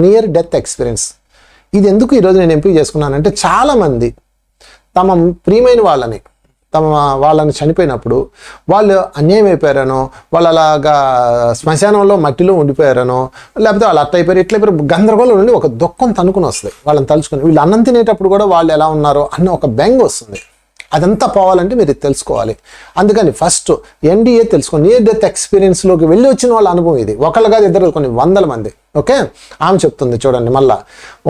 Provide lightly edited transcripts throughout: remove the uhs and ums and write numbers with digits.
Near death experience. ఇది ఎందుకు ఈరోజు నేను ఎంపిక చేసుకున్నానంటే, చాలామంది తమ ప్రియమైన వాళ్ళని చనిపోయినప్పుడు వాళ్ళు అన్యాయం అయిపోయారనో, వాళ్ళు అలాగా శ్మశానంలో మట్టిలో ఉండిపోయారనో, లేకపోతే వాళ్ళు అయిపోయారు ఇట్లా గందరగోళం నుండి ఒక దుఃఖం తనుకుని వస్తుంది. వాళ్ళని తలుచుకొని వీళ్ళు అన్నం తినేటప్పుడు కూడా వాళ్ళు ఎలా ఉన్నారో అన్న ఒక బెంగ వస్తుంది. అదంతా పోవాలంటే మీరు తెలుసుకోవాలి. అందుకని ఫస్ట్ ఎన్డీఏ తెలుసుకోండి. నియర్ డెత్ ఎక్స్పీరియన్స్లోకి వెళ్ళి వచ్చిన వాళ్ళ అనుభవం ఇది. ఒకళ్ళు కాదు, ఇద్దరు, కొన్ని వందల మంది. ఓకే, ఆమె చెప్తుంది చూడండి. మళ్ళా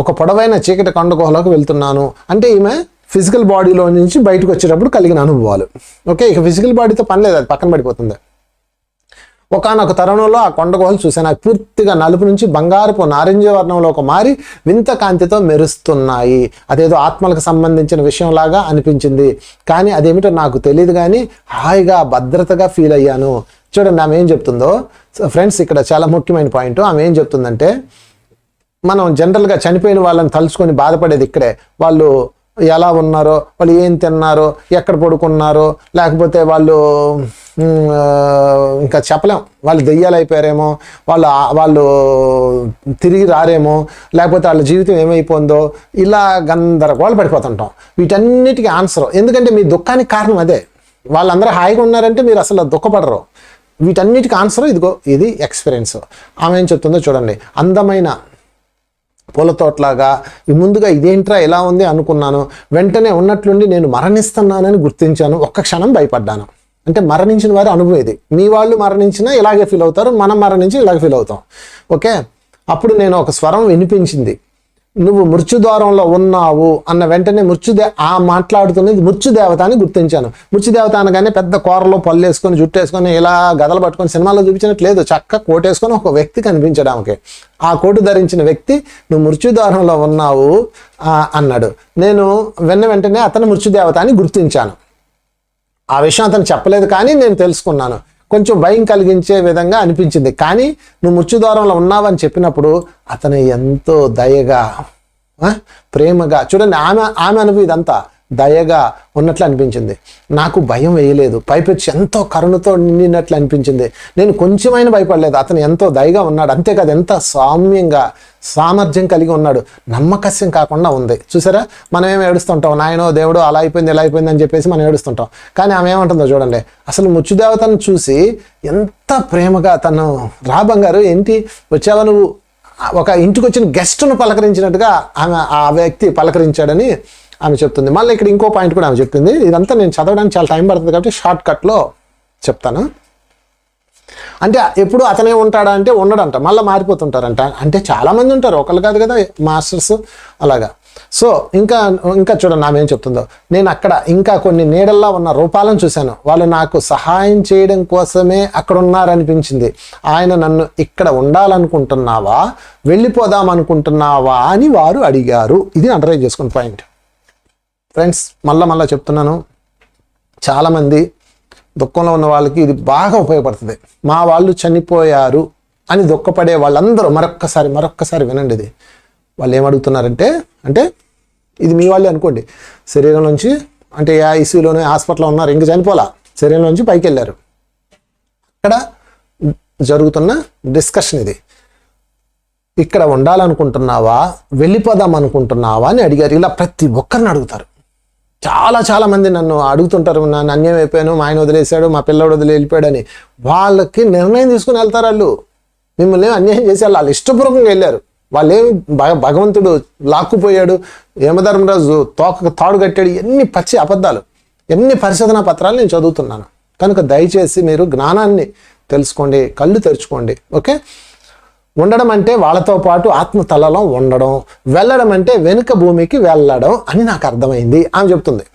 ఒక పొడవైన చీకటి కొండ గుహలోకి వెళ్తున్నాను అంటే ఈమె ఫిజికల్ బాడీలో నుంచి బయటకు వచ్చేటప్పుడు కలిగిన అనుభవాలు. ఓకే, ఇక ఫిజికల్ బాడీతో పని లేదు, అది పక్కన పడిపోతుంది. ఒకనొక తరుణంలో ఆ కొండ గుహలు చూశాను. అవి పూర్తిగా నలుపు నుంచి బంగారపు నారింజ వర్ణంలోకి మారి వింత కాంతితో మెరుస్తున్నాయి. అదేదో ఆత్మలకు సంబంధించిన విషయంలాగా అనిపించింది, కానీ అదేమిటో నాకు తెలియదు, కానీ హాయిగా భద్రతగా ఫీల్ అయ్యాను. చూడండి ఆమె ఏం చెప్తుందో ఫ్రెండ్స్, ఇక్కడ చాలా ముఖ్యమైన పాయింట్. ఆమె ఏం చెప్తుందంటే, మనం జనరల్గా చనిపోయిన వాళ్ళని తలుచుకొని బాధపడేది ఇక్కడే. వాళ్ళు ఎలా ఉన్నారో, వాళ్ళు ఏం తిన్నారో, ఎక్కడ పడుకున్నారో, లేకపోతే వాళ్ళు ఇంకా చెప్పలేం, వాళ్ళు దెయ్యాలు అయిపోయారేమో, వాళ్ళు తిరిగి రారేమో, లేకపోతే వాళ్ళ జీవితం ఏమైపోయిందో, ఇలా గందరగోళ పడిపోతుంటాం. వీటన్నిటికీ ఆన్సర్, ఎందుకంటే మీ దుఃఖానికి కారణం అదే. వాళ్ళందరూ హాయిగా ఉన్నారంటే మీరు అసలు దుఃఖపడరు. వీటన్నిటికీ ఆన్సర్ ఇదిగో, ఇది ఎక్స్పీరియన్స్. ఆమె ఏం చెప్తుందో చూడండి. అందమైన పూలతోటలాగా ముందుగా ఇదేంట్రా ఎలా ఉంది అనుకున్నాను. వెంటనే ఉన్నట్లుండి నేను మరణిస్తున్నానని గుర్తించాను. ఒక్క క్షణం భయపడ్డాను. అంటే మరణించిన వారి అనుభవం ఇది. మీ వాళ్ళు మరణించినా ఇలాగే ఫీల్ అవుతారు, మనం మరణించి ఇలాగే ఫీల్ అవుతాం. ఓకే, అప్పుడు నేను ఒక స్వరం వినిపించింది, నువ్వు మృత్యుద్వారంలో ఉన్నావు అన్న వెంటనే మాట్లాడుతున్నది మృత్యుదేవత అని గుర్తించాను. మృత్యుదేవత అనగానే పెద్ద కూరలో పళ్ళు వేసుకొని, జుట్టు వేసుకొని, ఇలా గదలు పట్టుకొని సినిమాలో చూపించినట్లేదు. చక్క కోటు వేసుకొని ఒక వ్యక్తి కనిపించడానికి. ఆ కోటు ధరించిన వ్యక్తి నువ్వు మృత్యుద్వారంలో ఉన్నావు అన్నాడు. నేను వెంటనే అతను మృత్యుదేవత అని గుర్తించాను. ఆ విషయం అతను చెప్పలేదు, కానీ నేను తెలుసుకున్నాను. కొంచెం భయం కలిగించే విధంగా అనిపించింది, కానీ నువ్వు మృత్యుద్వారంలో ఉన్నావని చెప్పినప్పుడు అతను ఎంతో దయగా, ప్రేమగా, చూడండి ఆమె అనుభవం ఇదంతా దయగా ఉన్నట్లు అనిపించింది. నాకు భయం వేయలేదు, పైపెచ్చి ఎంతో కరుణతో నిండినట్లు అనిపించింది. నేను కొంచెమైనా భయపడలేదు. అతను ఎంతో దయగా ఉన్నాడు. అంతేకాదు, ఎంత సౌమ్యంగా, సామర్థ్యం కలిగి ఉన్నాడు. నమ్మకస్యం కాకుండా ఉంది. చూసారా, మనం ఏమి ఏడుస్తుంటాం, నాయనో దేవుడు అలా అయిపోయింది ఇలా అయిపోయింది అని చెప్పేసి మనం ఏడుస్తుంటాం. కానీ ఆమె ఏమంటుందో చూడండి. అసలు మృత్యుదేవతను చూసి ఎంత ప్రేమగా తను, రా బంగారు ఏంటి వచ్చావా నువ్వు, ఒక ఇంటికి వచ్చిన గెస్ట్ను పలకరించినట్టుగా ఆ వ్యక్తి పలకరించాడని ఆమె చెప్తుంది. మళ్ళీ ఇక్కడ ఇంకో పాయింట్ కూడా ఆమె చెప్తుంది. ఇదంతా నేను చదవడానికి చాలా టైం పడుతుంది కాబట్టి షార్ట్ కట్లో చెప్తాను. అంటే ఎప్పుడు అతనే ఉంటాడా అంటే ఉండడంట, మళ్ళీ మారిపోతుంటారంట. అంటే చాలామంది ఉంటారు, ఒకళ్ళు కాదు కదా మాస్టర్స్ అలాగా. సో ఇంకా చూడండి ఆమె ఏం చెప్తుందో. నేను అక్కడ ఇంకా కొన్ని నీడల్లా ఉన్న రూపాలను చూశాను. వాళ్ళు నాకు సహాయం చేయడం కోసమే అక్కడ ఉన్నారనిపించింది. ఆయన నన్ను ఇక్కడ ఉండాలనుకుంటున్నావా, వెళ్ళిపోదామనుకుంటున్నావా అని వారు అడిగారు. ఇది అండర్లైన్ చేసుకున్న పాయింట్ ఫ్రెండ్స్. మళ్ళా చెప్తున్నాను, చాలామంది దుఃఖంలో ఉన్న వాళ్ళకి ఇది బాగా ఉపయోగపడుతుంది. మా వాళ్ళు చనిపోయారు అని దుఃఖపడే వాళ్ళందరూ మరొక్కసారి వినండి. ఇది వాళ్ళు ఏమడుగుతున్నారంటే, అంటే ఇది మీ వాళ్ళే అనుకోండి, శరీరం నుంచి అంటే ఐసీయూలోనే హాస్పిటల్లో ఉన్నారు, ఇంక చనిపోలా, శరీరం నుంచి పైకి వెళ్ళారు. అక్కడ జరుగుతున్న డిస్కషన్ ఇది. ఇక్కడ ఉండాలనుకుంటున్నావా, వెళ్ళిపోదాం అనుకుంటున్నావా అని అడిగారు. ఇలా ప్రతి ఒక్కరిని అడుగుతారు. చాలా మంది నన్ను అడుగుతుంటారు, నన్ను అన్యాయం అయిపోయాను, మా ఆయన వదిలేశాడు, మా పిల్లడు వెళ్ళిపోయాడు అని. వాళ్ళకి నిర్ణయం తీసుకుని వెళ్తారు. వాళ్ళు మిమ్మల్ని అన్యాయం చేసి వాళ్ళు ఇష్టపూర్వకంగా వెళ్ళారు. వాళ్ళేమి భగవంతుడు లాక్కుపోయాడు, యమధర్మరాజు తోకకు తాడు కట్టాడు, ఎన్ని పచ్చి అబద్ధాలు, ఎన్ని పరిశోధనా పత్రాలు నేను చదువుతున్నాను. కనుక దయచేసి మీరు జ్ఞానాన్ని తెలుసుకోండి, కళ్ళు తెరుచుకోండి. ఓకే, ఉండడం అంటే వాళ్ళతో పాటు ఆత్మ తలలో ఉండడం, వెళ్ళడం అంటే వెనుక భూమికి వెళ్ళడం అని నాకు అర్థమైంది. ఆమె చెప్తుంది,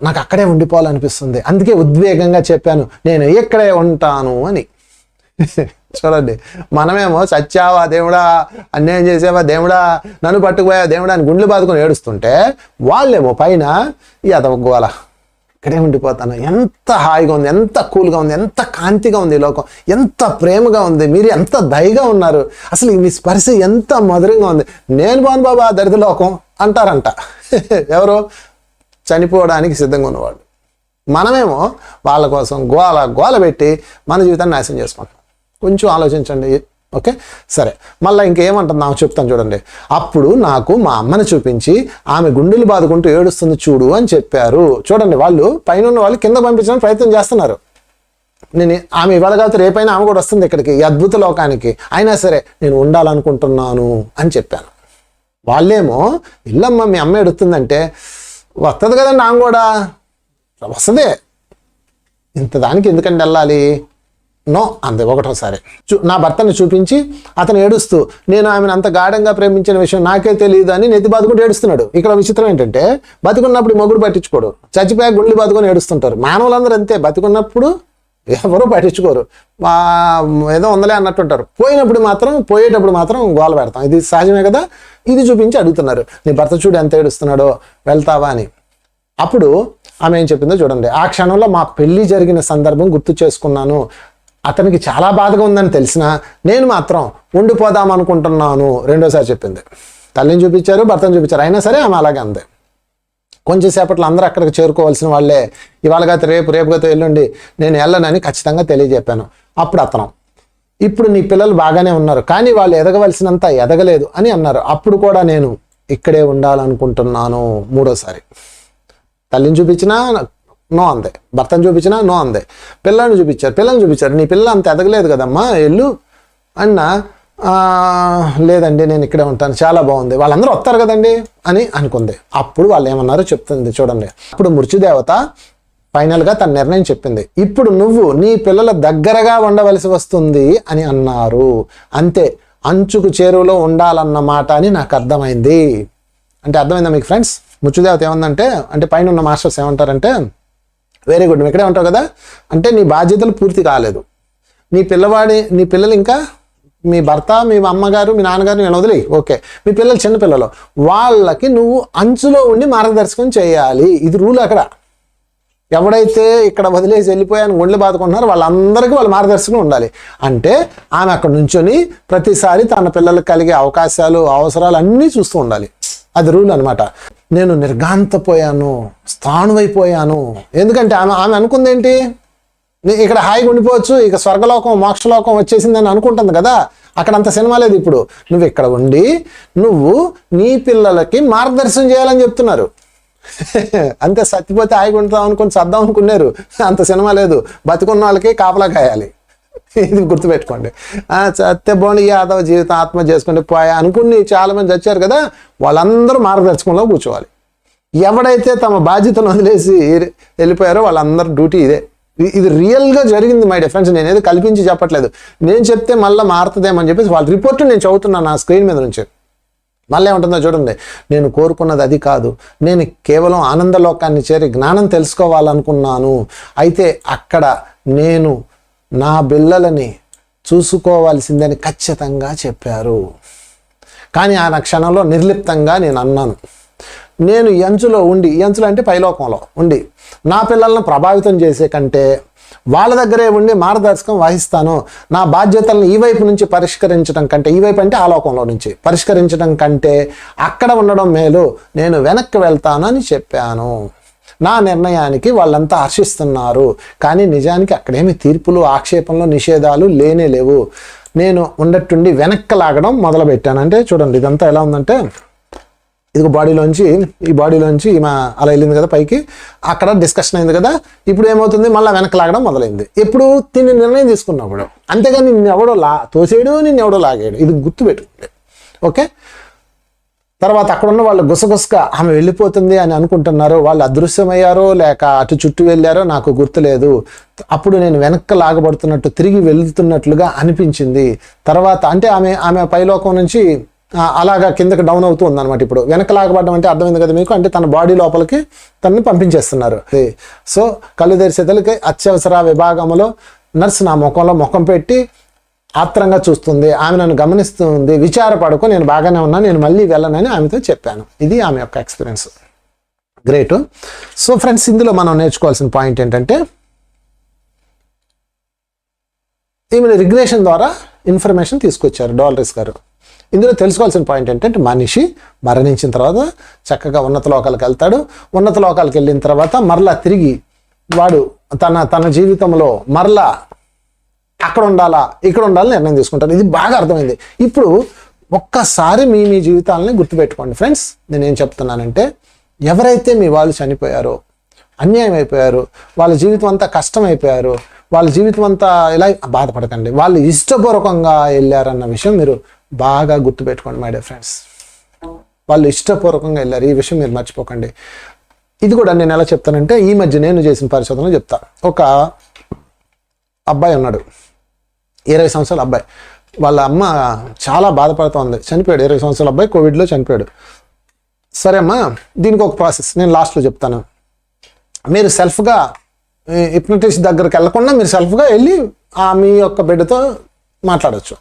నాకు అక్కడే ఉండిపోవాలనిపిస్తుంది, అందుకే ఉద్వేగంగా చెప్పాను నేను ఇక్కడే ఉంటాను అని. చూడండి, మనమేమో చచ్చావా దేవుడా, అన్యాయం చేసావా దేవుడా, నన్ను పట్టుకుపోయావా దేవుడా అని గుండెలు బాదుకొని ఏడుస్తుంటే, వాళ్ళేమో పైన అదవగోల ఇక్కడే ఉండిపోతాను, ఎంత హాయిగా ఉంది, ఎంత కూల్గా ఉంది, ఎంత కాంతిగా ఉంది ఈ లోకం, ఎంత ప్రేమగా ఉంది, మీరు ఎంత దయగా ఉన్నారు, అసలు మీ స్పర్శ ఎంత మధురంగా ఉంది, నేను బాను బాబా దరిద్ర లోకం అంటారంట. ఎవరో చనిపోవడానికి సిద్ధంగా ఉన్నవాళ్ళు. మనమేమో వాళ్ళ కోసం గోల పెట్టి మన జీవితాన్ని నాశనం చేసుకుంటాం. కొంచెం ఆలోచించండి. ఓకే, సరే. మళ్ళీ ఇంకేమంటుంది ఆమె చెప్తాను చూడండి. అప్పుడు నాకు మా అమ్మని చూపించి ఆమె గుండెలు బాదుకుంటూ ఏడుస్తుంది చూడు అని చెప్పారు. చూడండి, వాళ్ళు పైన ఉన్న వాళ్ళు కింద పంపించడానికి ప్రయత్నం చేస్తున్నారు. ఆమె ఇవాళ కాదు రేపైనా ఆమె కూడా వస్తుంది ఇక్కడికి, ఈ అద్భుత లోకానికి. అయినా సరే నేను ఉండాలనుకుంటున్నాను అని చెప్పాను. వాళ్ళేమో ఇల్లమ్మ మీ అమ్మ ఎడుతుందంటే వస్తుంది కదండి, ఆమె కూడా వస్తుంది, ఇంత దానికి ఎందుకంటే వెళ్ళాలి, నో అంతే. ఒకటోసారి నా భర్తని చూపించి అతను ఏడుస్తూ నేను ఆమెను అంత గాఢంగా ప్రేమించిన విషయం నాకే తెలియదు అని నెత్తి బాదుకుంటూ ఏడుస్తున్నాడు. ఇక్కడ విచిత్రం ఏంటంటే బతికున్నప్పుడు మొగుడు పట్టించుకోడు, చచ్చిపోయాక గుండెలు బాదుకొని ఏడుస్తుంటారు. మానవులందరూ అంతే, బతికున్నప్పుడు ఎవరూ పట్టించుకోరు, ఏదో ఉందలే అన్నట్టుంటారు. పోయేటప్పుడు మాత్రం గోల పెడతాం. ఇది సహజమే కదా. ఇది చూపించి అడుగుతున్నారు, నీ భర్త చూడు ఎంత ఏడుస్తున్నాడో, వెళ్తావా అని. అప్పుడు ఆమె ఏం చెప్పిందో చూడండి. ఆ క్షణంలో మా పెళ్లి జరిగిన సందర్భం గుర్తు చేసుకున్నాను. అతనికి చాలా బాధగా ఉందని తెలిసినా నేను మాత్రం ఉండిపోదాం అనుకుంటున్నాను. రెండోసారి చెప్పింది. తల్లిని చూపించారు, భర్తను చూపించారు, అయినా సరే ఆమె అలాగే అంది. కొంచెం సేపట్లో అందరూ అక్కడికి చేరుకోవాల్సిన వాళ్ళే. ఇవాళ గత రేపు గత ఎల్లుండి నేను వెళ్ళనని ఖచ్చితంగా తెలియజెప్పాను. అప్పుడు అతను, ఇప్పుడు నీ పిల్లలు బాగానే ఉన్నారు కానీ వాళ్ళు ఎదగవలసినంత ఎదగలేదు అని అన్నారు. అప్పుడు కూడా నేను ఇక్కడే ఉండాలనుకుంటున్నాను. మూడోసారి తల్లిని చూపించినా నో అందే, భర్తను చూపించినా నో అందే, పిల్లల్ని చూపించారు, నీ పిల్ల అంత ఎదగలేదు కదమ్మా ఎల్లు అన్నా, లేదండి నేను ఇక్కడే ఉంటాను, చాలా బాగుంది, వాళ్ళందరూ వస్తారు కదండి అని అనుకుంది. అప్పుడు వాళ్ళు ఏమన్నారో చెప్తుంది చూడండి. అప్పుడు మృత్యుదేవత ఫైనల్గా తన నిర్ణయం చెప్పింది. ఇప్పుడు నువ్వు నీ పిల్లల దగ్గరగా ఉండవలసి వస్తుంది అని అన్నారు. అంతే, అంచుకు చేరువలో ఉండాలన్నమాట అని నాకు అర్థమైంది. అంటే అర్థమైందా మీకు ఫ్రెండ్స్? మృత్యుదేవత ఏమందంటే, అంటే పైన ఉన్న మాస్టర్స్ ఏమంటారంటే, వెరీ గుడ్, నువ్వు ఇక్కడే ఉంటావు కదా, అంటే నీ బాధ్యతలు పూర్తి కాలేదు, నీ పిల్లలు ఇంకా మీ భర్త మీ అమ్మగారు మీ నాన్నగారు నేను వదిలి, ఓకే, మీ పిల్లలు చిన్నపిల్లలు, వాళ్ళకి నువ్వు అంచులో ఉండి మార్గదర్శకం చేయాలి. ఇది రూల్. అక్కడ ఎవడైతే ఇక్కడ వదిలేసి వెళ్ళిపోయాను ఒండ్లు బాదుకుంటున్నారో వాళ్ళందరికీ వాళ్ళ మార్గదర్శకం ఉండాలి. అంటే ఆమె అక్కడ నుంచొని ప్రతిసారి తన పిల్లలకు కలిగే అవకాశాలు అవసరాలు అన్నీ చూస్తూ ఉండాలి. అది రూల్ అనమాట. నేను నిర్ఘాంతపోయాను, స్థాణువైపోయాను. ఎందుకంటే ఆమె అనుకుంది ఏంటి, ఇక్కడ హాయిగా ఉండిపోవచ్చు, ఇక స్వర్గలోకం మోక్షలోకం వచ్చేసిందని అనుకుంటుంది కదా. అక్కడ అంత సినిమా లేదు. ఇప్పుడు నువ్వు ఇక్కడ ఉండి నువ్వు నీ పిల్లలకి మార్గదర్శనం చేయాలని చెప్తున్నారు. అంతే, సత్తిపోతే హాయిగా ఉంటాం అనుకుని సర్దాం అనుకున్నారు. అంత సినిమా లేదు. బతికున్న వాళ్ళకి కాపలా కాయాలి. ఇది గుర్తుపెట్టుకోండి. సత్య బోని యాదవ జీవితం ఆత్మ చేసుకుంటే పోయా అనుకుని చాలా మంది చచ్చారు కదా, వాళ్ళందరూ మార్గదర్శకంలో కూర్చోవాలి. ఎవడైతే తమ బాధ్యతను వదిలేసి వెళ్ళిపోయారో వాళ్ళందరూ డ్యూటీ ఇదే. ఇది రియల్గా జరిగింది మై డియర్ ఫ్రెండ్స్. నేనేదో కల్పించి చెప్పట్లేదు. నేను చెప్తే మళ్ళీ మారుతుందేమని చెప్పేసి వాళ్ళ రిపోర్ట్ నేను చదువుతున్నాను నా స్క్రీన్ మీద నుంచి. మళ్ళీ ఏముంటుందో చూడండి. నేను కోరుకున్నది అది కాదు, నేను కేవలం ఆనందలోకాన్ని చేరి జ్ఞానం తెలుసుకోవాలనుకున్నాను. అయితే అక్కడ నేను నా పిల్లలని చూసుకోవాల్సిందని ఖచ్చితంగా చెప్పారు. కానీ ఆ క్షణంలో నిర్లిప్తంగా నేను అన్నాను, నేను ఎంచులో ఉండి, ఎంచులో అంటే పైలోకంలో ఉండి నా పిల్లలను ప్రభావితం చేసే కంటే వాళ్ళ దగ్గరే ఉండి మార్గదర్శకం వహిస్తాను. నా బాధ్యతలను ఈ వైపు నుంచి పరిష్కరించడం కంటే, ఈ వైపు అంటే ఆ లోకంలో నుంచి పరిష్కరించడం కంటే అక్కడ ఉండడం మేలు, నేను వెనక్కి వెళ్తాను అని చెప్పాను. నా నిర్ణయానికి వాళ్ళంతా హర్షిస్తున్నారు. కానీ నిజానికి అక్కడేమి తీర్పులు ఆక్షేపంలో నిషేధాలు లేనే లేవు. నేను ఉండట్టుండి వెనక్కి లాగడం మొదలుపెట్టాను. అంటే చూడండి ఇదంతా ఎలా ఉందంటే, ఇదిగో ఈ బాడీలోంచి ఈమె అలా వెళ్ళింది కదా పైకి, అక్కడ డిస్కషన్ అయింది కదా. ఇప్పుడు ఏమవుతుంది, మళ్ళీ వెనక్కి లాగడం మొదలైంది. ఎప్పుడు తిని నిర్ణయం తీసుకున్నప్పుడు. అంతేగాని నిన్నెవడో తోసేడు, నిన్నెవడో లాగాడు. ఇది గుర్తుపెట్టుకోండి. ఓకే, తర్వాత అక్కడ ఉన్న వాళ్ళు గుసగుసగా ఆమె వెళ్ళిపోతుంది అని అనుకుంటున్నారు. వాళ్ళు అదృశ్యమయ్యారో లేక అటు చుట్టూ వెళ్ళారో నాకు గుర్తులేదు. అప్పుడు నేను వెనక్కి లాగబడుతున్నట్టు, తిరిగి వెళ్తున్నట్లుగా అనిపించింది. తర్వాత అంటే ఆమె పైలోకం నుంచి అలాగా కిందకి డౌన్ అవుతూ ఉందన్నమాట. ఇప్పుడు వెనక్కి లాగబడడం అంటే అర్థమైంది కదా మీకు, అంటే తన బాడీ లోపలికి తనని పంపించేస్తున్నారు. సో కళ్ళు తెరిచేతలకి అత్యవసర విభాగంలో నర్సు నా ముఖం పెట్టి ఆత్రంగా చూస్తుంది. ఆమె నన్ను గమనిస్తుంది. విచారపడకు, నేను బాగానే ఉన్నాను, నేను మళ్ళీ వెళ్ళనని ఆమెతో చెప్పాను. ఇది ఆమె యొక్క ఎక్స్పీరియన్స్. గ్రేట్. సో ఫ్రెండ్స్, ఇందులో మనం నేర్చుకోవాల్సిన పాయింట్ ఏంటంటే, ఈమె రిగ్రెషన్ ద్వారా ఇన్ఫర్మేషన్ తీసుకొచ్చారు డాలరీస్ గారు. ఇందులో తెలుసుకోవాల్సిన పాయింట్ ఏంటంటే, మనిషి మరణించిన తర్వాత చక్కగా ఉన్నత లోకాలకు వెళ్తాడు. ఉన్నత లోకాలకు వెళ్ళిన తర్వాత మరలా తిరిగి వాడు తన జీవితంలో మరలా అక్కడ ఉండాలా ఇక్కడ ఉండాలని నిర్ణయం తీసుకుంటారు. ఇది బాగా అర్థమైంది. ఇప్పుడు ఒక్కసారి మీ జీవితాలని గుర్తుపెట్టుకోండి ఫ్రెండ్స్. నేనేం చెప్తున్నానంటే, ఎవరైతే మీ వాళ్ళు చనిపోయారో, అన్యాయం అయిపోయారు, వాళ్ళ జీవితం అంతా కష్టం అయిపోయారు, వాళ్ళ జీవితం అంతా ఇలా బాధపడకండి, వాళ్ళు ఇష్టపూర్వకంగా వెళ్ళారన్న విషయం మీరు బాగా గుర్తుపెట్టుకోండి మై డియర్ ఫ్రెండ్స్. వాళ్ళు ఇష్టపూర్వకంగా వెళ్ళారు, ఈ విషయం మీరు మర్చిపోకండి. ఇది కూడా నేను ఎలా చెప్తానంటే, ఈ మధ్య నేను చేసిన పరిశోధనలో చెప్తా. ఒక అబ్బాయి ఉన్నాడు, 20 సంవత్సరాల అబ్బాయి. వాళ్ళ అమ్మ చాలా బాధపడుతోంది, చనిపోయాడు. 20 సంవత్సరాల అబ్బాయి కోవిడ్లో చనిపోయాడు. సరే అమ్మా, దీనికి ఒక ప్రాసెస్ నేను లాస్ట్లో చెప్తాను. మీరు సెల్ఫ్గా హిప్నటిస్ట్ దగ్గరికి వెళ్ళకుండా మీరు సెల్ఫ్గా వెళ్ళి మీ యొక్క బిడ్డతో మాట్లాడచ్చు.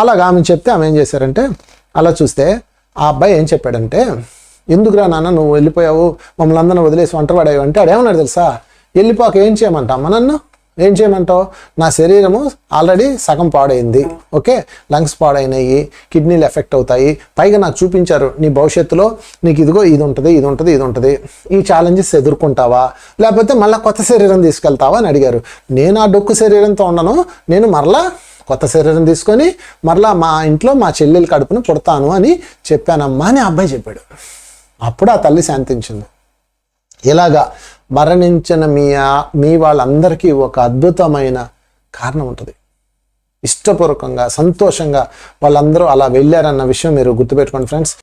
అలాగా ఆమె చెప్తే ఆమె ఏం చేశారంటే, అలా చూస్తే ఆ అబ్బాయి ఏం చెప్పాడంటే, ఎందుకురా నాన్న నువ్వు వెళ్ళిపోయావు, మమ్మల్ని అందరిని వదిలేసి ఒంటరివాడావు అంటే, ఆడేమన్నాడు తెలుసా, వెళ్ళిపోక ఏం చేయమంటావు నన్ను, ఏం చేయమంటావు, నా శరీరము ఆల్రెడీ సగం పాడైంది, ఓకే, లంగ్స్ పాడైనాయి, కిడ్నీలు ఎఫెక్ట్ అవుతాయి, పైగా నాకు చూపించారు నీ భవిష్యత్తులో నీకు ఇదిగో ఇది ఉంటుంది, ఇది ఉంటుంది, ఇది ఉంటుంది, ఈ ఛాలెంజెస్ ఎదుర్కొంటావా లేకపోతే మళ్ళీ కొత్త శరీరం తీసుకెళ్తావా అని అడిగారు. నేను ఆ డొక్కు శరీరంతో ఉండను, నేను మరలా కొత్త శరీరం తీసుకొని మరలా మా ఇంట్లో మా చెల్లెలు కడుపును పుడతాను అని చెప్పానమ్మా అని అబ్బాయి చెప్పాడు. అప్పుడు ఆ తల్లి శాంతించింది. ఇలాగా మరణించిన మీ వాళ్ళందరికీ ఒక అద్భుతమైన కారణం ఉంటుంది. ఇష్టపూర్వకంగా సంతోషంగా వాళ్ళందరూ అలా వెళ్ళారన్న విషయం మీరు గుర్తుపెట్టుకోండి ఫ్రెండ్స్.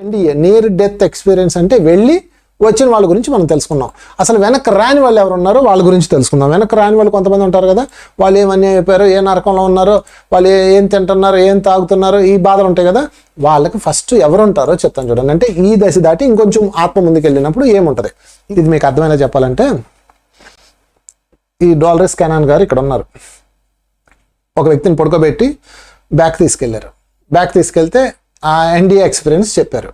నియర్ డెత్ ఎక్స్పీరియన్స్ అంటే వెళ్ళి వచ్చిన వాళ్ళ గురించి మనం తెలుసుకున్నాం. అసలు వెనక్కి రాని వాళ్ళు ఎవరు ఉన్నారో వాళ్ళ గురించి తెలుసుకుందాం. వెనక్కి రాని వాళ్ళు కొంతమంది ఉంటారు కదా, వాళ్ళు ఏమన్నీ అయిపోయారో, ఏ నరకంలో ఉన్నారో, వాళ్ళు ఏం తింటున్నారో, ఏం తాగుతున్నారో, ఈ బాధలు ఉంటాయి కదా, వాళ్ళకి ఫస్ట్ ఎవరు ఉంటారో చెప్తాను చూడండి. అంటే ఈ దశ దాటి ఇంకొంచెం ఆత్మ ముందుకు వెళ్ళినప్పుడు ఏముంటుంది, ఇది మీకు అర్థమైనా చెప్పాలంటే, ఈ డాలరస్ కెనాన్ గారు ఇక్కడ ఉన్నారు. ఒక వ్యక్తిని పడుకోబెట్టి బ్యాక్ తీసుకెళ్లారు. బ్యాక్ తీసుకెళ్తే ఆ ఎన్డీఏ ఎక్స్పీరియన్స్ చెప్పారు,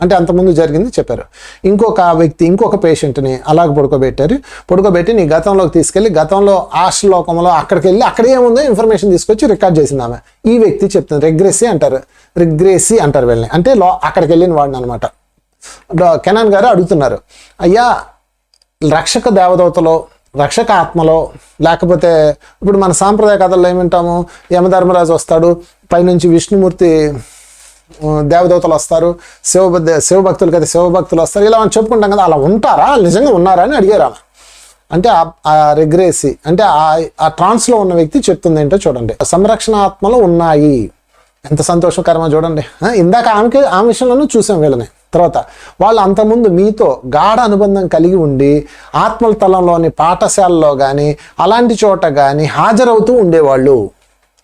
అంటే అంతకుముందు జరిగింది చెప్పారు. ఇంకొక వ్యక్తి ఇంకొక పేషెంట్ని అలాగ పడుకోబెట్టి నీ గతంలోకి తీసుకెళ్ళి గతంలో ఆశ్లోకంలో అక్కడికి వెళ్ళి అక్కడ ఏముందో ఇన్ఫర్మేషన్ తీసుకొచ్చి రికార్డ్ చేసింది ఆమె. ఈ వ్యక్తి చెప్తుంది, రిగ్రెసీ అంటారు వీళ్ళని, అంటే అక్కడికి వెళ్ళిన వాడిని అనమాట. కెనాన్ గారు అడుగుతున్నారు, అయ్యా రక్షక దేవదూతలో, రక్షక ఆత్మలో, లేకపోతే ఇప్పుడు మన సాంప్రదాయ కథల్లో ఏమింటాము, యమధర్మరాజు వస్తాడు, పైనుంచి విష్ణుమూర్తి దేవదూతలు వస్తారు, శివభక్తులకి అయితే శివభక్తులు వస్తారు, ఇలా మనం చెప్పుకుంటాం కదా, అలా ఉంటారా, నిజంగా ఉన్నారా అని అడిగారు ఆమె. అంటే ఆ రిగ్రెసీ అంటే ఆ ట్రాన్స్లో ఉన్న వ్యక్తి చెప్తుంది ఏంటో చూడండి. సంరక్షణ ఆత్మలు ఉన్నాయి, ఎంత సంతోషకరమో చూడండి. ఇందాక ఆ విషయంలోనూ చూసాం వీళ్ళని. తర్వాత వాళ్ళు అంతకుముందు మీతో గాఢ అనుబంధం కలిగి ఉండి ఆత్మల తలంలోని పాఠశాలలో కానీ అలాంటి చోట కానీ హాజరవుతూ ఉండేవాళ్ళు.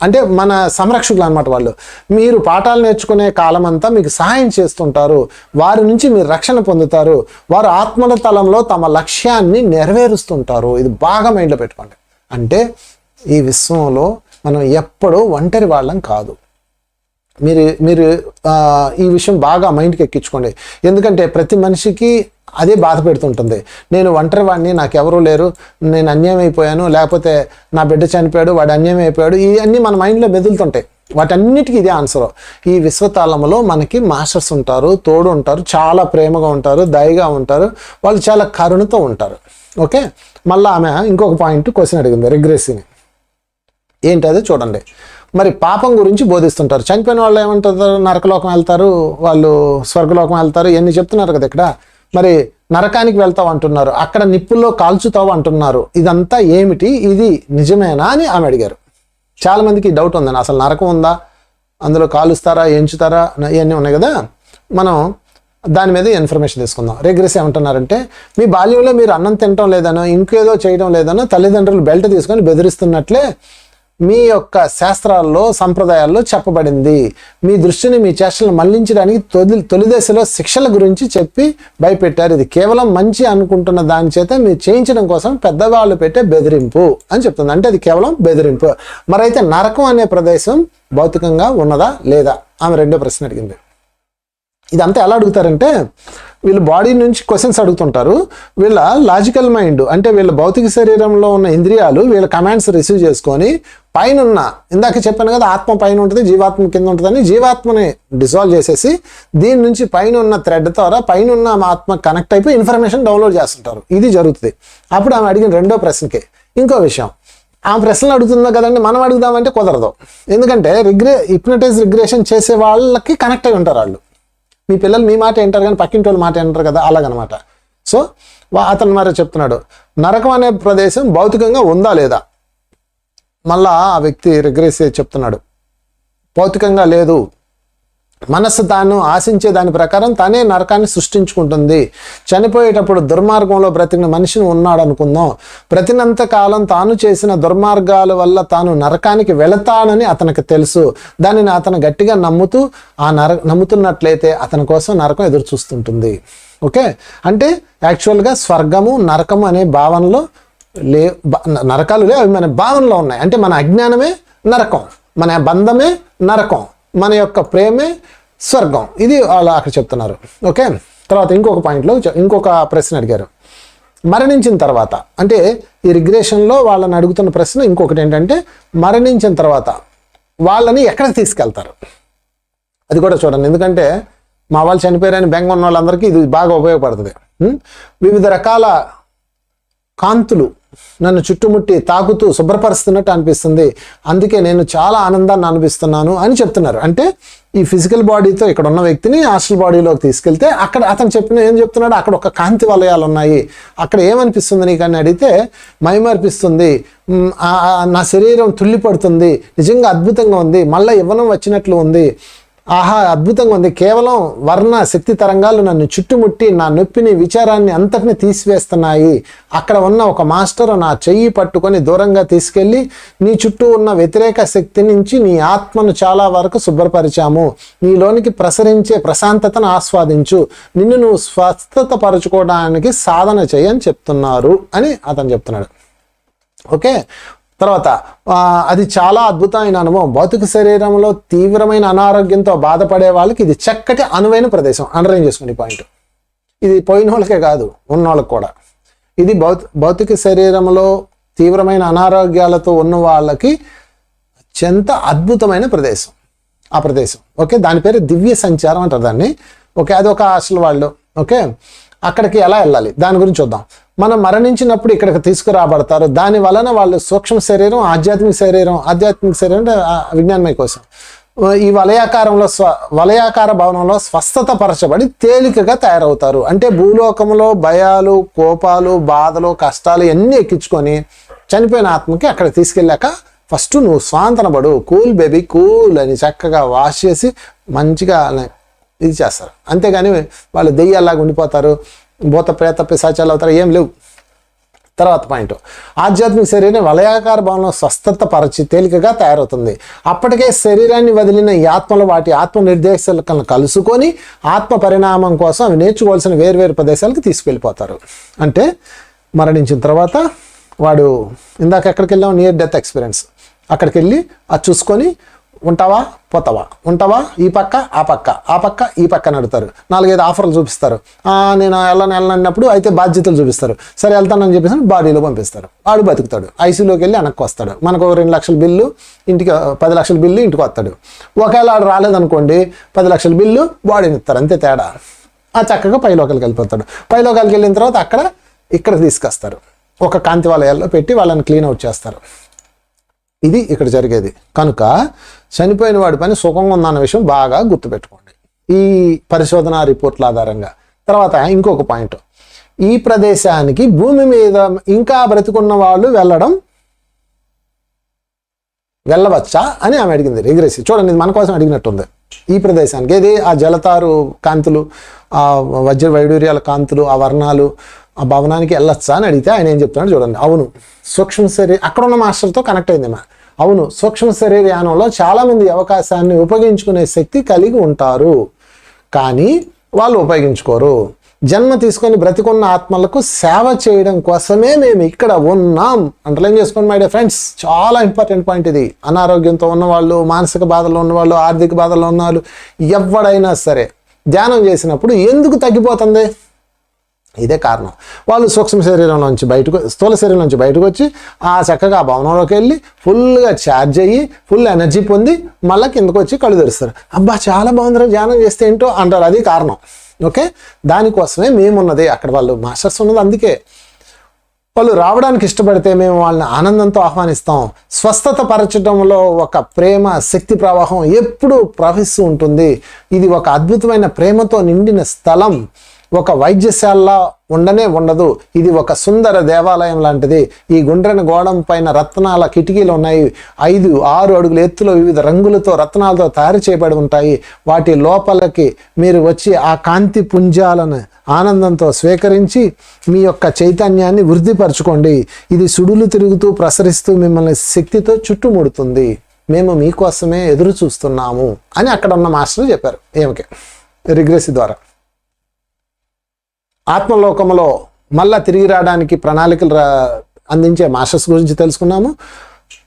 అంటే మన సంరక్షకులు అనమాట వాళ్ళు. మీరు పాఠాలు నేర్చుకునే కాలం అంతా మీకు సహాయం చేస్తుంటారు, వారి నుంచి మీరు రక్షణ పొందుతారు, వారు ఆత్మల తలంలో తమ లక్ష్యాన్ని నెరవేరుస్తుంటారు. ఇది బాగా మైండ్లో పెట్టుకోండి. అంటే ఈ విశ్వంలో మనం ఎప్పుడూ ఒంటరి వాళ్ళం కాదు. మీరు ఈ విషయం బాగా మైండ్కి ఎక్కించుకోండి. ఎందుకంటే ప్రతి మనిషికి అదే బాధ పెడుతుంటుంది, నేను ఒంటరి వాడిని, నాకెవరూ లేరు, నేను అన్యాయం అయిపోయాను, లేకపోతే నా బిడ్డ చనిపోయాడు, వాడు అన్యాయం అయిపోయాడు, ఇవన్నీ మన మైండ్లో మెదులుతుంటాయి. వాటన్నిటికీ ఇదే ఆన్సర్. ఈ విశ్వతాళంలో మనకి మాస్టర్స్ ఉంటారు, తోడు ఉంటారు, చాలా ప్రేమగా ఉంటారు, దయగా ఉంటారు, వాళ్ళు చాలా కరుణతో ఉంటారు. ఓకే, మళ్ళీ ఆమె ఇంకొక పాయింట్ క్వశ్చన్ అడిగింది, రిగ్రెసీని. ఏంటి అది చూడండి. మరి పాపం గురించి బోధిస్తుంటారు. చనిపోయిన వాళ్ళు ఏమంటారు, నరకలోకం వెళ్తారు, వాళ్ళు స్వర్గలోకం వెళ్తారు, ఇవన్నీ చెప్తున్నారు కదా ఇక్కడ. మరి నరకానికి వెళ్తావు అంటున్నారు, అక్కడ నిప్పుల్లో కాల్చుతావు అంటున్నారు, ఇదంతా ఏమిటి, ఇది నిజమేనా అని ఆమె అడిగారు. చాలా మందికి డౌట్ ఉందండి, అసలు నరకం ఉందా, అందులో కాలుస్తారా, ఎంచుతారా, ఇవన్నీ ఉన్నాయి కదా. మనం దాని మీద ఇన్ఫర్మేషన్ తీసుకుందాం. రిగ్రెస్ ఏమంటున్నారంటే, మీ బాల్యంలో మీరు అన్నం తినటం లేదనో ఇంకేదో చేయడం లేదనో తల్లిదండ్రులు బెల్ట్ తీసుకొని బెదిరిస్తున్నట్లే మీ యొక్క శాస్త్రాల్లో సంప్రదాయాల్లో చెప్పబడింది. మీ దృష్టిని మీ చేష్టలను మళ్లించడానికి తొలి దశలో శిక్షల గురించి చెప్పి భయపెట్టారు. ఇది కేవలం మంచి అనుకుంటున్న దాని చేత మీరు చేయించడం కోసం పెద్దవాళ్ళు పెట్టే బెదిరింపు అని చెప్తుంది. అంటే అది కేవలం బెదిరింపు. మరైతే నరకం అనే ప్రదేశం భౌతికంగా ఉన్నదా లేదా, ఆమె రెండో ప్రశ్న అడిగింది. ఇదంతా ఎలా అడుగుతారంటే, వీళ్ళు బాడీ నుంచి క్వశ్చన్స్ అడుగుతుంటారు, వీళ్ళ లాజికల్ మైండ్ అంటే వీళ్ళ భౌతిక శరీరంలో ఉన్న ఇంద్రియాలు వీళ్ళ కమాండ్స్ రిసీవ్ చేసుకొని పైన ఇందాక చెప్పాను కదా, ఆత్మ పైన ఉంటుంది, జీవాత్మ కింద ఉంటుందని, జీవాత్మని డిజాల్వ్ చేసేసి దీని నుంచి పైన ఉన్న థ్రెడ్ ద్వారా పైన ఉన్న ఆత్మ కనెక్ట్ అయిపోయి ఇన్ఫర్మేషన్ డౌన్లోడ్ చేస్తుంటారు. ఇది జరుగుతుంది. అప్పుడు ఆమె అడిగిన రెండో ప్రశ్నకి ఇంకో విషయం, ఆ ప్రశ్నలు అడుగుతుందో కదండి, మనం అడుగుదామంటే కుదరదు. ఎందుకంటే హిప్నటైజ్ రిగ్రెషన్ చేసే వాళ్ళకి కనెక్ట్ అయి ఉంటారు వాళ్ళు. మీ పిల్లలు మీ మాట వింటారు కానీ పక్కింటి వాళ్ళు మాట వింటారు కదా, అలాగనమాట. సో అతను మరి చెప్తున్నాడు, నరకం అనే ప్రదేశం భౌతికంగా ఉందా లేదా. మళ్ళా ఆ వ్యక్తి రిగ్రెస్ చెప్తున్నాడు, భౌతికంగా లేదు, మనస్సు తాను ఆశించే దాని ప్రకారం తనే నరకాన్ని సృష్టించుకుంటుంది. చనిపోయేటప్పుడు దుర్మార్గంలో బ్రతికిన మనిషిని ఉన్నాడు అనుకుందాం, బ్రతినంత కాలం తాను చేసిన దుర్మార్గాల వల్ల తాను నరకానికి వెళతానని అతనికి తెలుసు. దానిని అతను గట్టిగా నమ్ముతున్నట్లయితే అతని కోసం నరకం ఎదురు చూస్తుంటుంది. ఓకే, అంటే యాక్చువల్గా స్వర్గము నరకము అనే భావనలో నరకాలు లేవు, అవి మన భావనలో ఉన్నాయి. అంటే మన అజ్ఞానమే నరకం, మన బంధమే నరకం, మన యొక్క ప్రేమే స్వర్గం. ఇది వాళ్ళు అక్కడ చెప్తున్నారు. ఓకే, తర్వాత ఇంకొక పాయింట్లో ఇంకొక ప్రశ్న అడిగారు, మరణించిన తర్వాత. అంటే ఈ రిగ్రెషన్లో వాళ్ళని అడుగుతున్న ప్రశ్న ఇంకొకటి ఏంటంటే, మరణించిన తర్వాత వాళ్ళని ఎక్కడికి తీసుకెళ్తారు, అది కూడా చూడండి. ఎందుకంటే మా వాళ్ళు చనిపోయారని బెంగ ఉన్న వాళ్ళందరికీ ఇది బాగా ఉపయోగపడుతుంది. వివిధ రకాల కాంతులు నన్ను చుట్టుముట్టి తాకుతూ శుభ్రపరుస్తున్నట్టు అనిపిస్తుంది, అందుకే నేను చాలా ఆనందాన్ని అనిపిస్తున్నాను అని చెప్తున్నారు. అంటే ఈ ఫిజికల్ బాడీతో ఇక్కడ ఉన్న వ్యక్తిని హాస్టల్ బాడీలోకి తీసుకెళ్తే అక్కడ అతను ఏం చెప్తున్నాడు, అక్కడ ఒక కాంతి వలయాలు ఉన్నాయి, అక్కడ ఏమనిపిస్తుంది నీకు అని అడిగితే మైమర్పిస్తుంది, నా శరీరం తుల్లిపడుతుంది, నిజంగా అద్భుతంగా ఉంది, మళ్ళీ యవ్వనం వచ్చినట్లు ఉంది, ఆహా అద్భుతంగా ఉంది, కేవలం వర్ణ శక్తి తరంగాలు నన్ను చుట్టుముట్టి నా నొప్పిని విచారాన్ని అంతటిని తీసివేస్తున్నాయి. అక్కడ ఉన్న ఒక మాస్టర్ నా చెయ్యి పట్టుకొని దూరంగా తీసుకెళ్ళి నీ చుట్టూ ఉన్న వ్యతిరేక శక్తి నుంచి నీ ఆత్మను చాలా వరకు శుభ్రపరిచాము, నీలోనికి ప్రసరించే ప్రశాంతతను ఆస్వాదించు, నిన్ను నువ్వు స్వస్థత పరుచుకోవడానికి సాధన చేయని చెప్తున్నారు అని అతను చెప్తున్నాడు. ఓకే, తర్వాత అది చాలా అద్భుతమైన అనుభవం. భౌతిక శరీరంలో తీవ్రమైన అనారోగ్యంతో బాధపడే వాళ్ళకి ఇది చక్కటి అనువైన ప్రదేశం. అండర్లైన్ చేసుకోండి పాయింట్. ఇది పోయిన వాళ్ళకే కాదు, ఉన్న వాళ్ళకి కూడా. ఇది భౌతిక శరీరంలో తీవ్రమైన అనారోగ్యాలతో ఉన్న వాళ్ళకి అత్యంత అద్భుతమైన ప్రదేశం ఆ ప్రదేశం. ఓకే, దాని పేరు దివ్య సంచారం అంటారు దాన్ని. ఓకే, అది ఒక హాస్టల్ వాళ్ళు. ఓకే, అక్కడికి ఎలా వెళ్ళాలి దాని గురించి చూద్దాం. మనం మరణించినప్పుడు ఇక్కడికి తీసుకురాబడతారు, దాని వలన వాళ్ళు సూక్ష్మ శరీరం, ఆధ్యాత్మిక శరీరం అంటే విజ్ఞానమయ కోసం ఈ వలయాకార భవనంలో స్వస్థత పరచబడి తేలికగా తయారవుతారు. అంటే భూలోకంలో భయాలు, కోపాలు, బాధలు, కష్టాలు ఇవన్నీ ఎక్కించుకొని చనిపోయిన ఆత్మకి అక్కడ తీసుకెళ్ళాక ఫస్ట్ నువ్వు స్వాంతనపడు, కూల్ బేబీ కూల్ అని చక్కగా వాష్ చేసి మంచిగా ఇది చేస్తారు. అంతేగాని వాళ్ళు దెయ్యాలాగా ఉండిపోతారు, భూత ప్రేత పిశాచాలు అవుతారు, ఏం లేవు. తర్వాత పాయింట్, ఆధ్యాత్మిక శరీరం వలయాకార భావంలో స్వస్థత పరచి తేలికగా తయారవుతుంది. అప్పటికే శరీరాన్ని వదిలిన ఈ ఆత్మలు వాటి ఆత్మ నిర్దేశాలను కలుసుకొని ఆత్మ పరిణామం కోసం అవి నేర్చుకోవాల్సిన వేరువేరు ప్రదేశాలకు తీసుకెళ్ళిపోతారు. అంటే మరణించిన తర్వాత వాడు ఇందాక ఎక్కడికి వెళ్ళాం, నియర్ డెత్ ఎక్స్పీరియన్స్, అక్కడికి వెళ్ళి అది చూసుకొని ఉంటావా పోతావా, ఉంటావా ఈ పక్క ఆ పక్క ఈ పక్క నడుతారు, 4-5 ఆఫర్లు చూపిస్తారు. నేను వెళ్ళనప్పుడు అయితే బాధ్యతలు చూపిస్తారు. సరే వెళ్తానని చెప్పేసి బాడీలో పంపిస్తారు, వాడు బతుకుతాడు, ఐసీయూలోకి వెళ్ళి వెనక్కి వస్తాడు, మనకు 2 లక్షల బిల్లు ఇంటికి, 10 లక్షల బిల్లు ఇంటికి వస్తాడు. ఒకవేళ వాడు రాలేదనుకోండి 10 లక్షల బిల్లు బాడీని ఇస్తారు, అంతే తేడా. చక్కగా పైలోకాలకి వెళ్ళిపోతాడు. పైలోకాలకి వెళ్ళిన తర్వాత ఇక్కడ తీసుకొస్తారు, ఒక కాంతి వలయాల్లో పెట్టి వాళ్ళని క్లీన్ అవుట్ చేస్తారు. ఇది ఇక్కడ జరిగేది. కనుక చనిపోయిన వాడి పని సుఖంగా ఉందన్న విషయం బాగా గుర్తుపెట్టుకోండి ఈ పరిశోధన రిపోర్ట్ల ఆధారంగా. తర్వాత ఇంకొక పాయింట్, ఈ ప్రదేశానికి భూమి మీద ఇంకా బ్రతికున్న వాళ్ళు వెళ్ళవచ్చా అని ఆమె అడిగింది రిగ్రెసి. చూడండి, ఇది మన కోసం అడిగినట్టుంది. ఈ ప్రదేశానికి ఏది ఆ జలతారు కాంతులు, ఆ వజ్ర వైడూర్యాల కాంతులు, ఆ వర్ణాలు, ఆ భవనానికి వెళ్ళొచ్చా అని అడిగితే ఆయన ఏం చెప్తున్నాడు చూడండి. అవును, సూక్ష్మ శరీర అక్కడ ఉన్న మాస్టర్తో కనెక్ట్ అయింది. అవును, సూక్ష్మ శరీర యానంలో చాలామంది అవకాశాన్ని ఉపయోగించుకునే శక్తి కలిగి ఉంటారు, కానీ వాళ్ళు ఉపయోగించుకోరు. జన్మ తీసుకొని బ్రతికున్న ఆత్మలకు సేవ చేయడం కోసమే మేము ఇక్కడ ఉన్నాం. అండర్లైన్ చేసుకోండి మై డియర్ ఫ్రెండ్స్, చాలా ఇంపార్టెంట్ పాయింట్ ఇది. అనారోగ్యంతో ఉన్నవాళ్ళు, మానసిక బాధల్లో ఉన్నవాళ్ళు, ఆర్థిక బాధల్లో ఉన్నవాళ్ళు, ఎవడైనా సరే ధ్యానం చేసినప్పుడు ఎందుకు తగ్గిపోతుంది? ఇదే కారణం. వాళ్ళు సూక్ష్మ శరీరంలోంచి స్థూల శరీరం నుంచి బయటకు వచ్చి చక్కగా ఆ భవనంలోకి వెళ్ళి ఫుల్గా ఛార్జ్ అయ్యి ఫుల్ ఎనర్జీ పొంది మళ్ళీ కిందకు వచ్చి కళ్ళు తెరుస్తారు. అబ్బా చాలా బాగుందిరా ధ్యానం చేస్తే ఏంటో అంటారు, అది కారణం. ఓకే, దానికోసమే మేమున్నది, అక్కడ వాళ్ళు మాస్టర్స్ ఉన్నది. అందుకే వాళ్ళు రావడానికి ఇష్టపడితే మేము వాళ్ళని ఆనందంతో ఆహ్వానిస్తాం. స్వస్థత పరచడంలో ఒక ప్రేమ శక్తి ప్రవాహం ఎప్పుడూ ప్రవహిస్తూ ఉంటుంది. ఇది ఒక అద్భుతమైన ప్రేమతో నిండిన స్థలం. ఒక వైద్యశాలలా ఉండదు. ఇది ఒక సుందర దేవాలయం లాంటిది. ఈ గుండ్రని గోడం పైన రత్నాల కిటికీలు ఉన్నాయి. 5-6 అడుగుల ఎత్తులో వివిధ రంగులతో రత్నాలతో తయారు చేయబడి ఉంటాయి. వాటి లోపలికి మీరు వచ్చి ఆ కాంతి పుంజాలను ఆనందంతో స్వీకరించి మీ యొక్క చైతన్యాన్ని వృద్ధిపరచుకోండి. ఇది సుడులు తిరుగుతూ ప్రసరిస్తూ మిమ్మల్ని శక్తితో చుట్టుముడుతుంది. మేము మీకోసమే ఎదురు చూస్తున్నాము అని అక్కడ ఉన్న మాస్టర్ చెప్పారు. ఏమికే రిగ్రెసి ద్వారా ఆత్మలోకంలో మళ్ళా తిరిగి రావడానికి ప్రణాళికలు అందించే మాస్టర్స్ గురించి తెలుసుకున్నాము.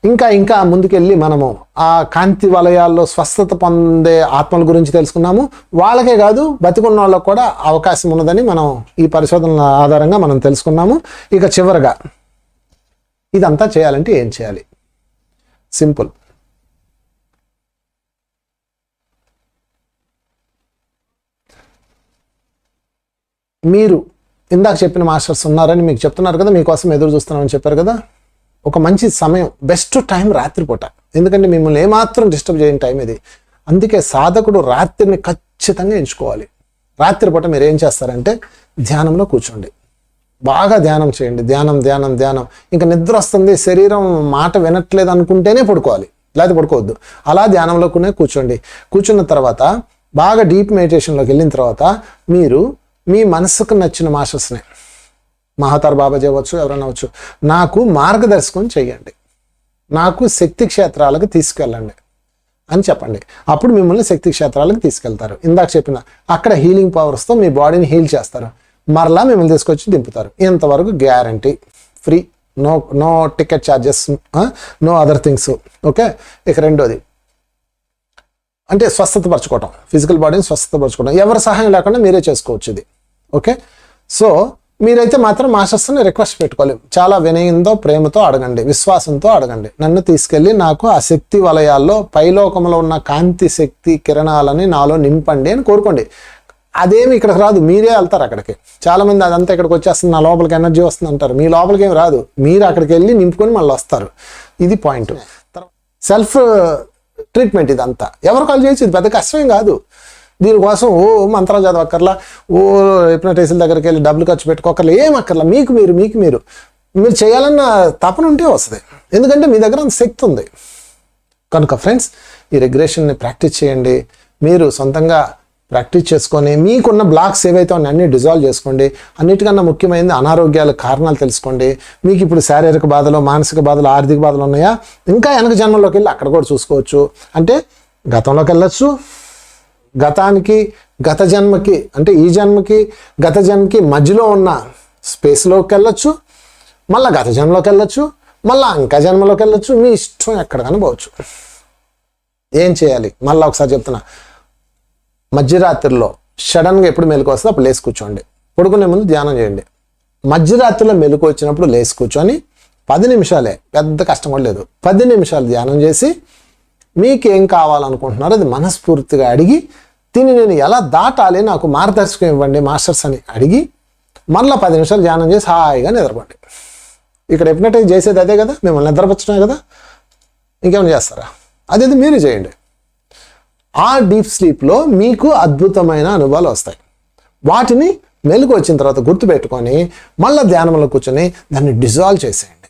ఇంకా ముందుకెళ్ళి మనము ఆ కాంతి వలయాల్లో స్వస్థత పొందే ఆత్మల గురించి తెలుసుకున్నాము. వాళ్ళకే కాదు, బతికున్న వాళ్ళకు కూడా అవకాశం ఉన్నదని మనం ఈ పరిశోధనల ఆధారంగా మనం తెలుసుకున్నాము. ఇక చివరగా ఇదంతా చేయాలంటే ఏం చేయాలి? సింపుల్. మీరు ఇందాక చెప్పిన మాస్టర్స్ ఉన్నారని మీకు చెప్తున్నారు కదా, మీకోసం ఎదురు చూస్తున్నామని చెప్పారు కదా. ఒక మంచి సమయం, బెస్ట్ టైం రాత్రిపూట. ఎందుకంటే మిమ్మల్ని ఏమాత్రం డిస్టర్బ్ చేయని టైం ఇది. అందుకే సాధకుడు రాత్రిని ఖచ్చితంగా ఎంచుకోవాలి. రాత్రిపూట మీరు ఏం చేస్తారంటే ధ్యానంలో కూర్చోండి, బాగా ధ్యానం చేయండి. ధ్యానం. ఇంకా నిద్ర వస్తుంది, శరీరం మాట వినట్లేదు అనుకుంటేనే పడుకోవాలి, లేకపోతే పడుకోవద్దు. అలా ధ్యానంలో కూర్చోండి. కూర్చున్న తర్వాత బాగా డీప్ మెడిటేషన్లోకి వెళ్ళిన తర్వాత మీరు మీ మనసుకు నచ్చిన మాస్టర్స్ని, మహాతార్ బాబాజీ అవ్వచ్చు, ఎవరైనా అవ్వచ్చు, నాకు మార్గదర్శకం చెయ్యండి, నాకు శక్తి క్షేత్రాలకు తీసుకెళ్ళండి అని చెప్పండి. అప్పుడు మిమ్మల్ని శక్తి క్షేత్రాలకు తీసుకెళ్తారు. ఇందాక చెప్పిన అక్కడ హీలింగ్ పవర్స్తో మీ బాడీని హీల్ చేస్తారు. మరలా మిమ్మల్ని తీసుకొచ్చి దింపుతారు. ఇంతవరకు guarantee, free, no ticket charges, no other things. Okay. ఇక రెండోది అంటే స్వస్థతపరచుకోవటం, ఫిజికల్ బాడీని స్వస్థతపరచుకోవడం. ఎవరి సహాయం లేకుండా మీరే చేసుకోవచ్చు ఇది. ఓకే. సో మీరైతే మాత్రం మాస్టర్స్ని రిక్వెస్ట్ పెట్టుకోవాలి. చాలా వినయంతో, ప్రేమతో అడగండి, విశ్వాసంతో అడగండి. నన్ను తీసుకెళ్ళి నాకు ఆ శక్తి వలయాల్లో పైలోకంలో ఉన్న కాంతి శక్తి కిరణాలని నాలో నింపండి అని కోరుకోండి. అదేమి ఇక్కడికి రాదు, మీరే వెళ్తారు అక్కడికి. చాలామంది అదంతా ఇక్కడికి వచ్చేస్తుంది, నా లోపలికి ఎనర్జీ వస్తుంది అంటారు. మీ లోపలికి ఏమి రాదు, మీరు అక్కడికి వెళ్ళి నింపుకొని మళ్ళీ వస్తారు. ఇది పాయింట్. సెల్ఫ్ ట్రీట్మెంట్ ఇదంతా. ఎవరు కాల్ చేయొచ్చు, ఇది పెద్ద కష్టమేం కాదు. దీనికోసం మంత్రాలు చదవక్కర్లా, హిప్నోటైజర్ దగ్గరికి వెళ్ళి డబ్బులు ఖర్చు పెట్టుకోకర్లా, ఏం అక్కర్లా. మీకు మీరు చేయాలన్న తపన ఉంటే వస్తుంది. ఎందుకంటే మీ దగ్గర అంత శక్తి ఉంది కనుక. ఫ్రెండ్స్, ఈ రిగ్రెషన్ని ప్రాక్టీస్ చేయండి. మీరు సొంతంగా ప్రాక్టీస్ చేసుకొని మీకున్న బ్లాక్స్ ఏవైతే ఉన్నాయి అన్నీ డిజాల్వ్ చేసుకోండి. అన్నిటికన్నా ముఖ్యమైనది అనారోగ్యాల కారణాలు తెలుసుకోండి. మీకు ఇప్పుడు శారీరక బాధలు, మానసిక బాధలు, ఆర్థిక బాధలు ఉన్నాయా, ఇంకా వెనక జన్మలోకి వెళ్ళి అక్కడ కూడా చూసుకోవచ్చు. అంటే గతంలోకి వెళ్ళచ్చు, గత జన్మకి అంటే ఈ జన్మకి గత జన్మకి మధ్యలో ఉన్న స్పేస్లోకి వెళ్ళచ్చు, మళ్ళీ గత జన్మలోకి వెళ్ళచ్చు, మళ్ళీ ఇంకా జన్మలోకి వెళ్ళచ్చు. మీ ఇష్టం ఎక్కడికైనా పోవచ్చు. ఏం చేయాలి మళ్ళీ ఒకసారి చెప్తున్నా. మధ్యరాత్రిలో సడన్గా ఎప్పుడు మెలకు వస్తే అప్పుడు లేచి కూర్చోండి. పడుకునే ముందు ధ్యానం చేయండి. మధ్యరాత్రిలో మెలకు వచ్చినప్పుడు లేచి కూర్చొని 10 నిమిషాలే, పెద్ద కష్టం కూడా లేదు, 10 నిమిషాలు ధ్యానం చేసి మీకేం కావాలనుకుంటున్నారో అది మనస్ఫూర్తిగా అడిగి, దీన్ని నేను ఎలా దాటాలి, నాకు మార్గదర్శకం ఇవ్వండి మాస్టర్స్ అని అడిగి, మళ్ళీ 10 నిమిషాలు ధ్యానం చేసి హాయిగా నిద్రపోండి. ఇక్కడ హిప్నోటైజ్ చేసేది అదే కదా, మిమ్మల్ని నిద్రపరచడమే కదా, ఇంకేమైనా చేస్తారా? అదేది మీరు చేయండి. ఆ డీప్ స్లీప్లో మీకు అద్భుతమైన అనుభవాలు వస్తాయి. వాటిని మెలకు వచ్చిన తర్వాత గుర్తుపెట్టుకొని మళ్ళీ ధ్యానంలో కూర్చొని దాన్ని డిజాల్వ్ చేసేయండి.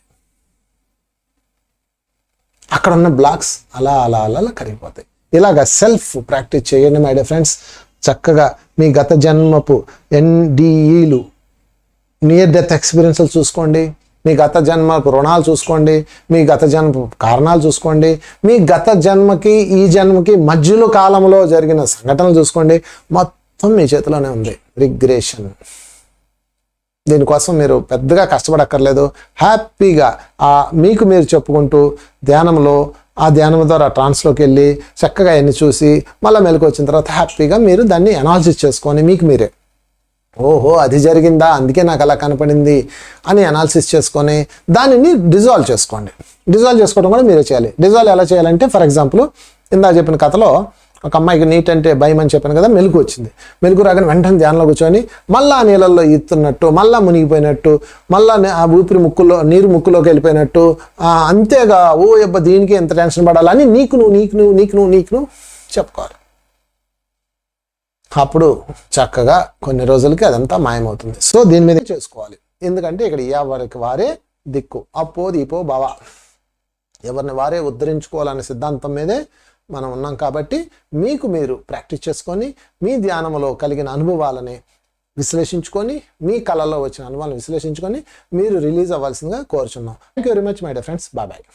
అక్కడ ఉన్న బ్లాక్స్ అలా అలా అలా అలా కరిగిపోతాయి. ఇలాగ సెల్ఫ్ ప్రాక్టీస్ చేయండి మై డియర్ ఫ్రెండ్స్. చక్కగా మీ గత జన్మపు NDEలు, నియర్ డెత్ ఎక్స్పీరియన్స్లు చూసుకోండి, మీ గత జన్మపు రుణాలు చూసుకోండి, మీ గత జన్మ కారణాలు చూసుకోండి, మీ గత జన్మకి ఈ జన్మకి మధ్యలో కాలంలో జరిగిన సంఘటనలు చూసుకోండి. మొత్తం మీ చేతిలోనే ఉంది రిగ్రెషన్. దీనికోసం మీరు పెద్దగా కష్టపడక్కర్లేదు. హ్యాపీగా మీకు మీరు చెప్పుకుంటూ ధ్యానంలో, ఆ ధ్యానం ద్వారా ట్రాన్స్లోకి వెళ్ళి చక్కగా ఎన్ని చూసి మళ్ళీ మెలకు వచ్చిన తర్వాత హ్యాపీగా మీరు దాన్ని అనాలిసిస్ చేసుకొని మీకు మీరే, ఓహో అది జరిగిందా, అందుకే నాకు అలా కనపడింది అని అనాలిసిస్ చేసుకొని దానిని డిజాల్వ్ చేసుకోండి. డిజాల్వ్ చేసుకోవడం కూడా మీరే చేయాలి. డిజాల్వ్ ఎలా చేయాలంటే, ఫర్ ఎగ్జాంపుల్ ఇందాక చెప్పిన కథలో ఒక అమ్మాయికి నీట్ అంటే భయం అని చెప్పాను కదా, మెలకు వచ్చింది. మెలకు రాగానే వెంటనే ధ్యానంలో కూర్చొని మళ్ళా నీళ్ళల్లో ఈతున్నట్టు, మళ్ళా మునిగిపోయినట్టు, మళ్ళా ఆ ఊపిరి ముక్కులో నీరు ముక్కులోకి వెళ్ళిపోయినట్టు, అంతేగా ఓ అబ్బా దీనికి ఎంత టెన్షన్ పడాలని నీకు నువ్వు చెప్పుకోవాలి. అప్పుడు చక్కగా కొన్ని రోజులకి అదంతా మాయమవుతుంది. సో దీని మీద చేసుకోవాలి. ఎందుకంటే ఇక్కడ ఎవరికి వారే దిక్కు, అప్పో దీపో భవ, ఎవరిని వారే ఉద్ధరించుకోవాలనే సిద్ధాంతం మీదే మనం ఉన్నాం. కాబట్టి మీకు మీరు ప్రాక్టీస్ చేసుకొని మీ ధ్యానంలో కలిగిన అనుభవాలని విశ్లేషించుకొని, మీ కళలో వచ్చిన అనుభవాలను విశ్లేషించుకొని మీరు రిలీజ్ అవ్వాల్సిందిగా కోరుచున్నాం. Thank you very much my dear friends. Bye.